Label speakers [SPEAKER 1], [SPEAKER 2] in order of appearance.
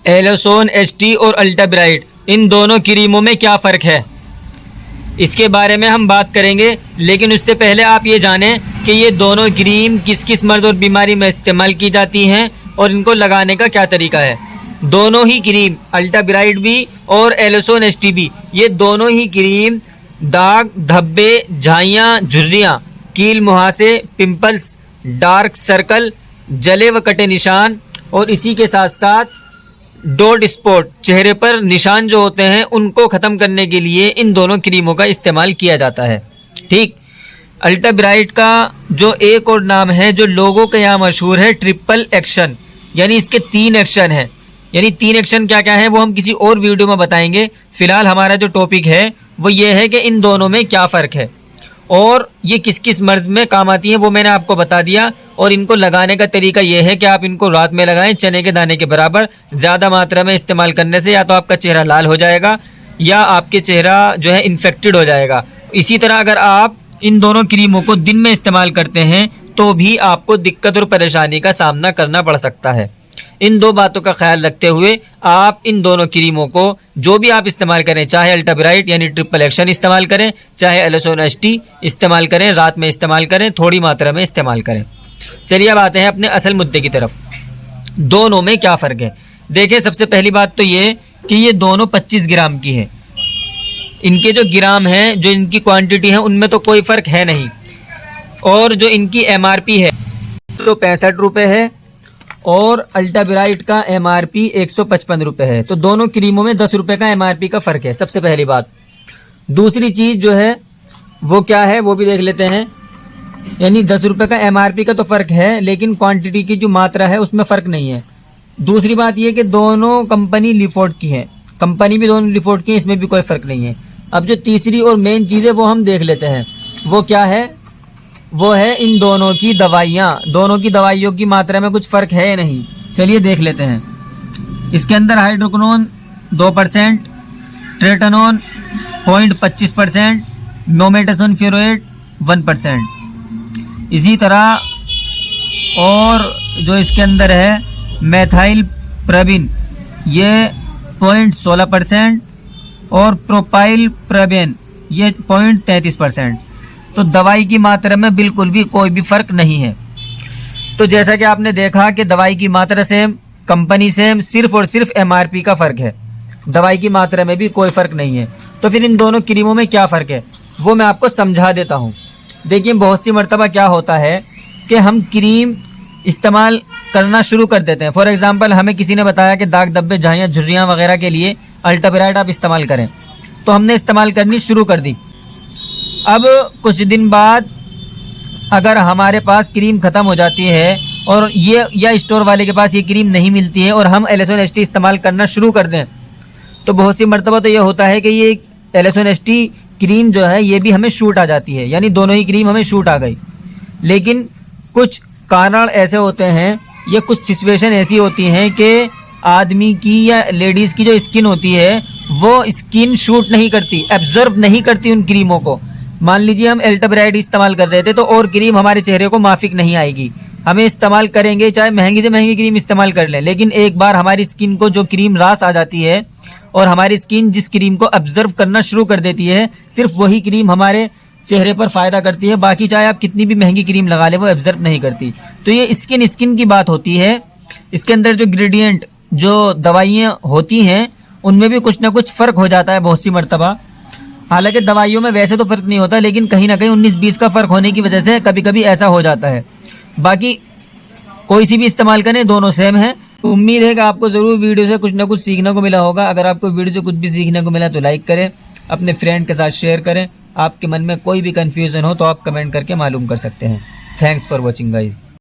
[SPEAKER 1] एलोसोन ST और अल्टा bright, इन दोनों क्रीमों में क्या फ़र्क है, इसके बारे में हम बात करेंगे। लेकिन उससे पहले आप ये जानें कि ये दोनों क्रीम किस किस मर्द और बीमारी में इस्तेमाल की जाती हैं और इनको लगाने का क्या तरीका है। दोनों ही क्रीम, अल्टा ब्राइट भी और एलोसोन एसटी भी, ये दोनों ही क्रीम दाग, धब्बे, झाइयाँ, झुर्रियाँ, कील मुहासे, पिंपल्स, डार्क सर्कल, जले व कटे निशान और इसी के साथ साथ डॉट स्पॉट, चेहरे पर निशान जो होते हैं उनको ख़त्म करने के लिए इन दोनों क्रीमों का इस्तेमाल किया जाता है। ठीक, अल्टा ब्राइट का जो एक और नाम है जो लोगों के यहाँ मशहूर है, ट्रिपल एक्शन, यानी इसके 3 एक्शन हैं। यानी 3 एक्शन क्या क्या हैं वो हम किसी और वीडियो में बताएंगे। फ़िलहाल हमारा जो टॉपिक है वो ये है कि इन दोनों में क्या फ़र्क है और ये किस किस मर्ज़ में काम आती हैं वो मैंने आपको बता दिया। और इनको लगाने का तरीका ये है कि आप इनको रात में लगाएं, चने के दाने के बराबर। ज़्यादा मात्रा में इस्तेमाल करने से या तो आपका चेहरा लाल हो जाएगा या आपके चेहरा जो है इन्फेक्टेड हो जाएगा। इसी तरह अगर आप इन दोनों क्रीमों को दिन में इस्तेमाल करते हैं तो भी आपको दिक्कत और परेशानी का सामना करना पड़ सकता है। इन 2 बातों का ख्याल रखते हुए आप इन दोनों क्रीमों को जो भी आप इस्तेमाल करें, चाहे अल्टा ब्राइट यानी ट्रिपल एक्शन इस्तेमाल करें, चाहे एलोसोन एसटी इस्तेमाल करें, रात में इस्तेमाल करें, थोड़ी मात्रा में इस्तेमाल करें। चलिए अब आते हैं अपने असल मुद्दे की तरफ। दोनों में क्या फ़र्क है। देखिए, सबसे पहली बात तो ये कि ये दोनों 25 ग्राम की हैं। इनके जो ग्राम हैं, जो इनकी क्वांटिटी है, उनमें तो कोई फ़र्क है नहीं। और जो इनकी एमआरपी है तो 65 रुपये है और अल्टा ब्राइट का एमआरपी 155 रुपये है। तो दोनों क्रीमों में 10 रुपये का एमआरपी का फ़र्क है, सबसे पहली बात। दूसरी चीज़ जो है वो क्या है वो भी देख लेते हैं। यानी 10 रुपये का एमआरपी का तो फ़र्क है लेकिन क्वांटिटी की जो मात्रा है उसमें फ़र्क नहीं है। दूसरी बात ये कि दोनों कंपनी लिफोर्ड की हैं, कंपनी भी दोनों लिफोर्ड की हैं, इसमें भी कोई फ़र्क नहीं है। अब जो तीसरी और मेन चीज़ है वो हम देख लेते हैं। वो क्या है, वो है इन दोनों की दवाइयाँ। दोनों की दवाइयों की मात्रा में कुछ फ़र्क है नहीं। चलिए देख लेते हैं। इसके अंदर हाइड्रोक्विनोन 2%, ट्रेटानोन 0.25%, मोमेटासोन फ्यूरेट 1%। इसी तरह और जो इसके अंदर है मेथाइल प्रबिन, ये 0.16% और प्रोपाइल प्रबिन ये 0.33%। तो दवाई की मात्रा में बिल्कुल भी कोई भी फ़र्क नहीं है। तो जैसा कि आपने देखा कि दवाई की मात्रा सेम, कंपनी सेम, सिर्फ़ और सिर्फ एमआरपी का फ़र्क है। दवाई की मात्रा में भी कोई फ़र्क नहीं है। तो फिर इन दोनों क्रीमों में क्या फ़र्क है वो मैं आपको समझा देता हूँ। देखिए, बहुत सी मर्तबा क्या होता है कि हम क्रीम इस्तेमाल करना शुरू कर देते हैं। फॉर एग्ज़ाम्पल, हमें किसी ने बताया कि दाग, धब्बे, झाइयाँ, झुर्रियाँ वगैरह के लिए अल्टा ब्राइट आप इस्तेमाल करें, तो हमने इस्तेमाल करनी शुरू कर दी। अब कुछ दिन बाद अगर हमारे पास क्रीम ख़त्म हो जाती है और ये या स्टोर वाले के पास ये क्रीम नहीं मिलती है और हम एलोसोन एसटी इस्तेमाल करना शुरू कर दें, तो बहुत सी मर्तबा तो ये होता है कि ये एलोसोन एसटी क्रीम जो है ये भी हमें शूट आ जाती है, यानी दोनों ही क्रीम हमें शूट आ गई। लेकिन कुछ कारण ऐसे होते हैं या कुछ सिचुएशन ऐसी होती हैं कि आदमी की या लेडीज़ की जो स्किन होती है वो स्किन शूट नहीं करती, एब्जर्व नहीं करती उन क्रीमों को। मान लीजिए हम अल्टा ब्राइट इस्तेमाल कर रहे थे तो और क्रीम हमारे चेहरे को माफिक नहीं आएगी। हमें इस्तेमाल करेंगे, चाहे महंगी से महंगी क्रीम इस्तेमाल कर लें, लेकिन एक बार हमारी स्किन को जो क्रीम रास आ जाती है और हमारी स्किन जिस क्रीम को ऑब्जर्व करना शुरू कर देती है, सिर्फ वही क्रीम हमारे चेहरे पर फ़ायदा करती है। बाकी चाहे आप कितनी भी महंगी क्रीम लगा लें वो ऑब्जर्व नहीं करती। तो ये स्किन की बात होती है। इसके अंदर जो इंग्रेडिएंट, जो दवाइयाँ होती हैं, उनमें भी कुछ ना कुछ फ़र्क हो जाता है बहुत सी मर्तबा। हालांकि दवाइयों में वैसे तो फ़र्क नहीं होता, लेकिन कहीं ना कहीं 19-20 का फ़र्क होने की वजह से कभी कभी ऐसा हो जाता है। बाकी कोई सी भी इस्तेमाल करें, दोनों सेम है। उम्मीद है कि आपको ज़रूर वीडियो से कुछ ना कुछ सीखने को मिला होगा। अगर आपको वीडियो से कुछ भी सीखने को मिला तो लाइक करें, अपने फ्रेंड के साथ शेयर करें। आपके मन में कोई भी कन्फ्यूज़न हो तो आप कमेंट करके मालूम कर सकते हैं। Thanks for watching guys.